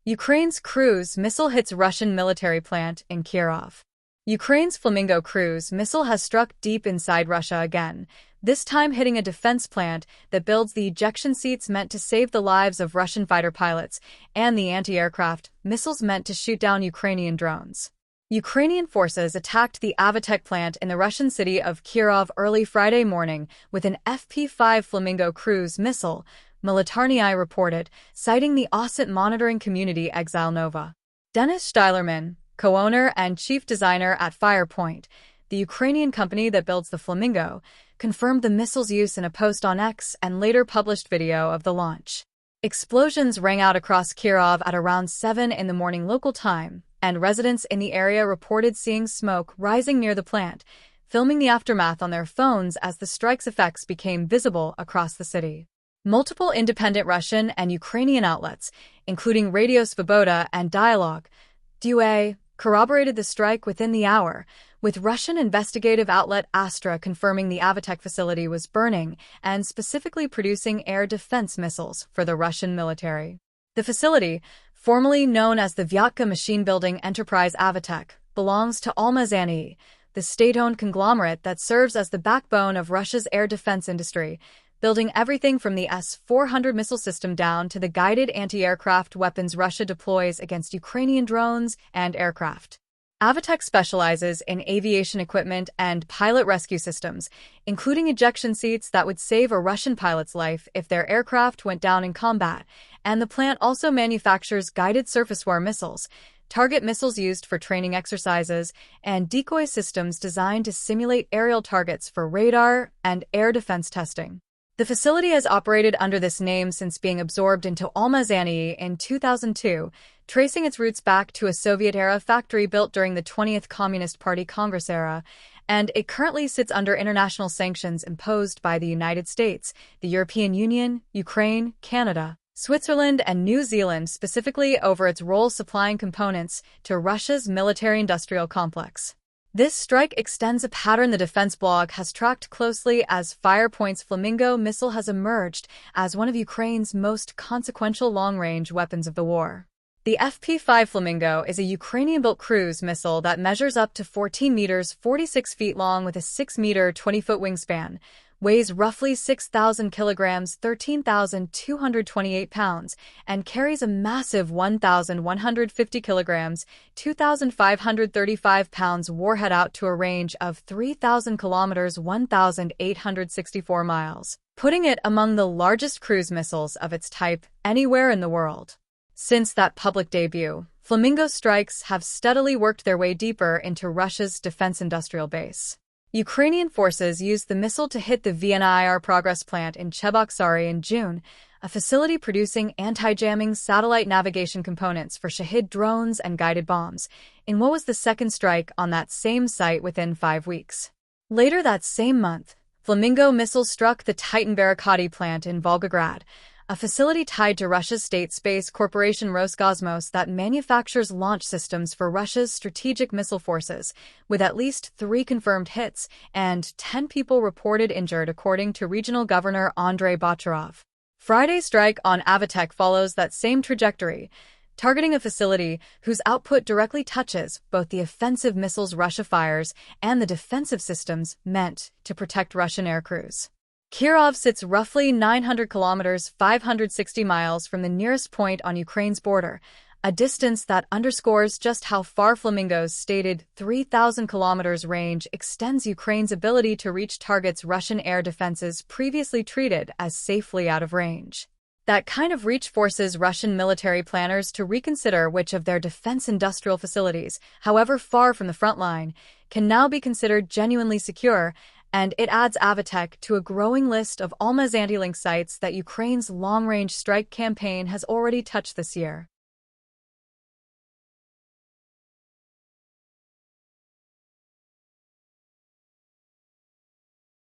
Ukraine's cruise missile hits Russian military plant in Kirov. Ukraine's Flamingo cruise missile has struck deep inside Russia again, this time hitting a defense plant that builds the ejection seats meant to save the lives of Russian fighter pilots and the anti-aircraft missiles meant to shoot down Ukrainian drones. Ukrainian forces attacked the Avitek plant in the Russian city of Kirov early Friday morning with an FP-5 Flamingo cruise missile, Militarnyi reported, citing the OSCE monitoring community Exile Nova. Denis Steilerman, co-owner and chief designer at Firepoint, the Ukrainian company that builds the Flamingo, confirmed the missile's use in a post on X and later published video of the launch. Explosions rang out across Kirov at around 7 in the morning local time, and residents in the area reported seeing smoke rising near the plant, filming the aftermath on their phones as the strike's effects became visible across the city. Multiple independent Russian and Ukrainian outlets, including Radio Svoboda and Dialogue, DUA, corroborated the strike within the hour, with Russian investigative outlet Astra confirming the Avitek facility was burning and specifically producing air defense missiles for the Russian military. The facility, formerly known as the Vyatka machine building enterprise Avitek, belongs to Almaz-Antey, the state-owned conglomerate that serves as the backbone of Russia's air defense industry, building everything from the S-400 missile system down to the guided anti-aircraft weapons Russia deploys against Ukrainian drones and aircraft. Avitek specializes in aviation equipment and pilot rescue systems, including ejection seats that would save a Russian pilot's life if their aircraft went down in combat, and the plant also manufactures guided surface-war missiles, target missiles used for training exercises, and decoy systems designed to simulate aerial targets for radar and air defense testing. The facility has operated under this name since being absorbed into Almaz-Antey in 2002, tracing its roots back to a Soviet-era factory built during the 20th Communist Party Congress era, and it currently sits under international sanctions imposed by the United States, the European Union, Ukraine, Canada, Switzerland, and New Zealand, specifically over its role supplying components to Russia's military-industrial complex. This strike extends a pattern the defense blog has tracked closely as Firepoint's Flamingo missile has emerged as one of Ukraine's most consequential long-range weapons of the war. The FP-5 Flamingo is a Ukrainian-built cruise missile that measures up to 14 meters 46 feet long with a 6-meter 20-foot wingspan, weighs roughly 6,000 kilograms 13,228 pounds, and carries a massive 1,150 kilograms 2,535 pounds warhead out to a range of 3,000 kilometers 1,864 miles, putting it among the largest cruise missiles of its type anywhere in the world. Since that public debut, Flamingo strikes have steadily worked their way deeper into Russia's defense industrial base. Ukrainian forces used the missile to hit the VNIR Progress plant in Cheboksary in June, a facility producing anti-jamming satellite navigation components for Shahid drones and guided bombs, in what was the second strike on that same site within 5 weeks. Later that same month, Flamingo missiles struck the Titan Barakati plant in Volgograd, a facility tied to Russia's state space corporation Roscosmos that manufactures launch systems for Russia's strategic missile forces, with at least 3 confirmed hits and 10 people reported injured according to Regional Governor Andrei Bocharov. Friday's strike on Avitek follows that same trajectory, targeting a facility whose output directly touches both the offensive missiles Russia fires and the defensive systems meant to protect Russian aircrews. Kirov sits roughly 900 kilometers 560 miles from the nearest point on Ukraine's border, a distance that underscores just how far Flamingo's stated 3,000 kilometers range extends Ukraine's ability to reach targets Russian air defenses previously treated as safely out of range. That kind of reach forces Russian military planners to reconsider which of their defense industrial facilities, however far from the front line, can now be considered genuinely secure, and it adds Avitek to a growing list of Almaz-Antey link sites that Ukraine's long-range strike campaign has already touched this year.